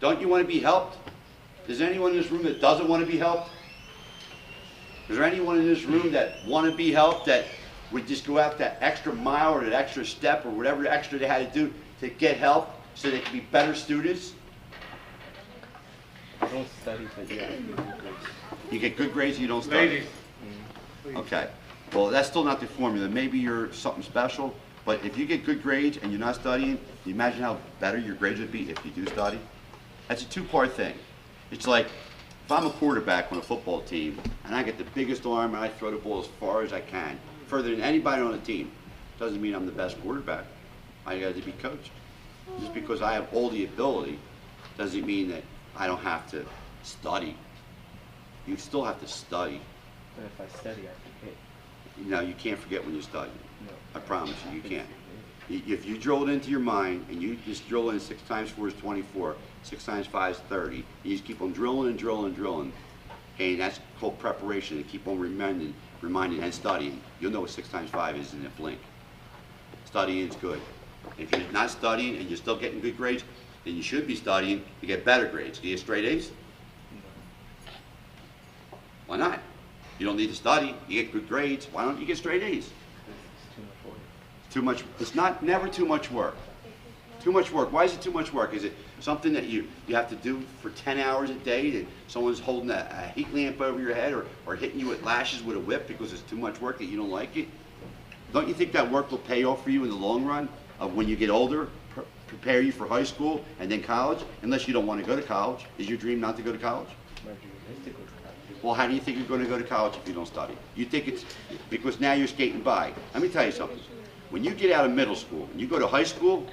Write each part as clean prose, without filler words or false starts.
Don't you want to be helped? Is there anyone in this room that doesn't want to be helped? Is there anyone in this room that want to be helped, that would just go out that extra mile or that extra step or whatever extra they had to do to get help so they can be better students? I don't study, but yeah, you get good grades, you don't study? Ladies. Okay. Well, that's still not the formula. Maybe you're something special, but if you get good grades and you're not studying, can you imagine how better your grades would be if you do study? That's a two-part thing. It's like, if I'm a quarterback on a football team, and I get the biggest arm and I throw the ball as far as I can, further than anybody on the team, doesn't mean I'm the best quarterback. I got to be coached. Just because I have all the ability doesn't mean that I don't have to study. You still have to study. but if I study, I forget. No, you can't forget when you study. No. I promise you, you can't. If you drill it into your mind, and you just drill in 6 times 4 is 24, 6 times 5 is 30, you just keep on drilling and drilling and drilling, and that's called preparation, and keep on reminding and studying. You'll know what 6 times 5 is in a blink. Studying is good. If you're not studying and you're still getting good grades, then you should be studying to get better grades. Do you get straight A's? Why not? You don't need to study. You get good grades. Why don't you get straight A's? It's too much work. Too much. It's never too much work. Too much work. Why is it too much work? Is it something that you have to do for 10 hours a day, that someone's holding a heat lamp over your head or hitting you with lashes with a whip because it's too much work that you don't like it? Don't you think that work will pay off for you in the long run of when you get older, prepare you for high school and then college, unless you don't want to go to college? Is your dream not to go to college? My dream is to go to college. Well, how do you think you're going to go to college if you don't study? You think it's because now you're skating by. Let me tell you something. When you get out of middle school and you go to high school,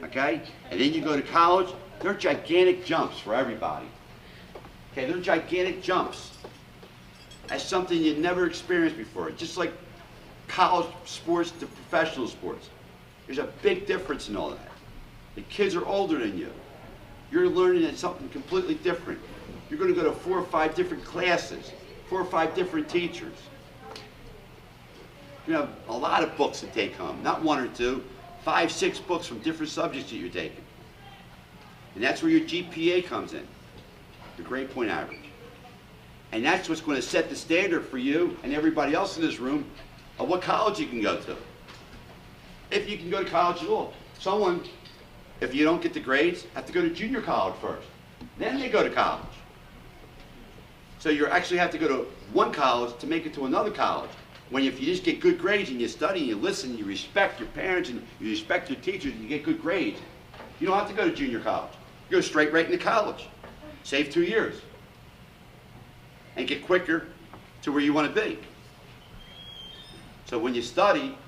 okay, and then you go to college, they're gigantic jumps for everybody. Okay, they're gigantic jumps. That's something you never experienced before. Just like college sports to professional sports. There's a big difference in all that. The kids are older than you. You're learning at something completely different. You're going to go to 4 or 5 different classes, 4 or 5 different teachers. You have a lot of books to take home, not 1 or 2, 5, 6 books from different subjects that you're taking. And that's where your GPA comes in, your grade point average. And that's what's going to set the standard for you and everybody else in this room of what college you can go to. If you can go to college at all. Someone, if you don't get the grades, have to go to junior college first. Then they go to college. So you actually have to go to one college to make it to another college. When if you just get good grades and you study and you listen and you respect your parents and you respect your teachers and you get good grades, you don't have to go to junior college. You go straight right into college. Save 2 years. And get quicker to where you want to be. So when you study,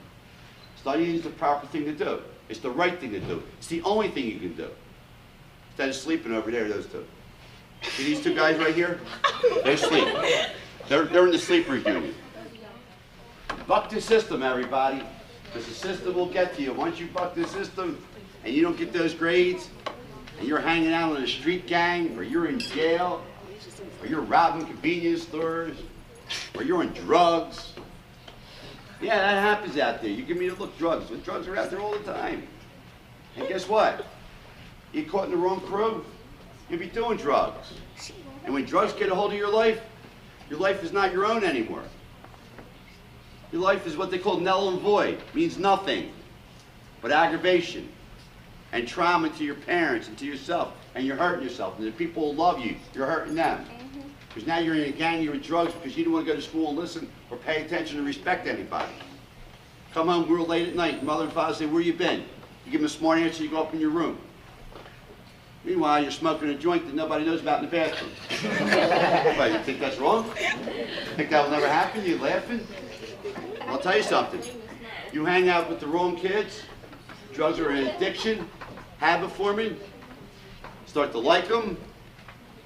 studying is the proper thing to do. It's the right thing to do. It's the only thing you can do. Instead of sleeping over there, those two. See these 2 guys right here? They're sleeping. They're in the sleeper union. Buck the system, everybody. Because the system will get to you. Once you buck the system and you don't get those grades, and you're hanging out in a street gang, or you're in jail, or you're robbing convenience stores, or you're on drugs. Yeah, that happens out there. You give me the look, drugs. The drugs are out there all the time. And guess what? You get caught in the wrong crew, you'll be doing drugs. And when drugs get a hold of your life is not your own anymore. Your life is what they call null and void. Means nothing but aggravation and trauma to your parents and to yourself. And you're hurting yourself. And the people who love you, you're hurting them. Because now you're in a gang, you're in drugs because you don't want to go to school and listen or pay attention or respect anybody. Come home real late at night, mother and father say, where you been? You give them a smart answer, you go up in your room. Meanwhile, you're smoking a joint that nobody knows about in the bathroom. What, you think that's wrong? Think that will never happen? You laughing? I'll tell you something. You hang out with the wrong kids, drugs are an addiction, habit forming, start to like them,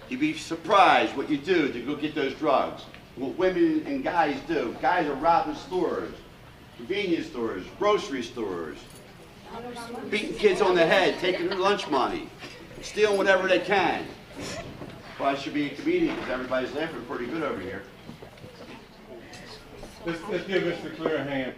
you'd be surprised what you do to go get those drugs. What women and guys do. Guys are robbing stores, convenience stores, grocery stores, beating kids on the head, taking their lunch money, stealing whatever they can. Well, I should be a comedian because everybody's laughing pretty good over here. Let's give Mr. Clear a hand.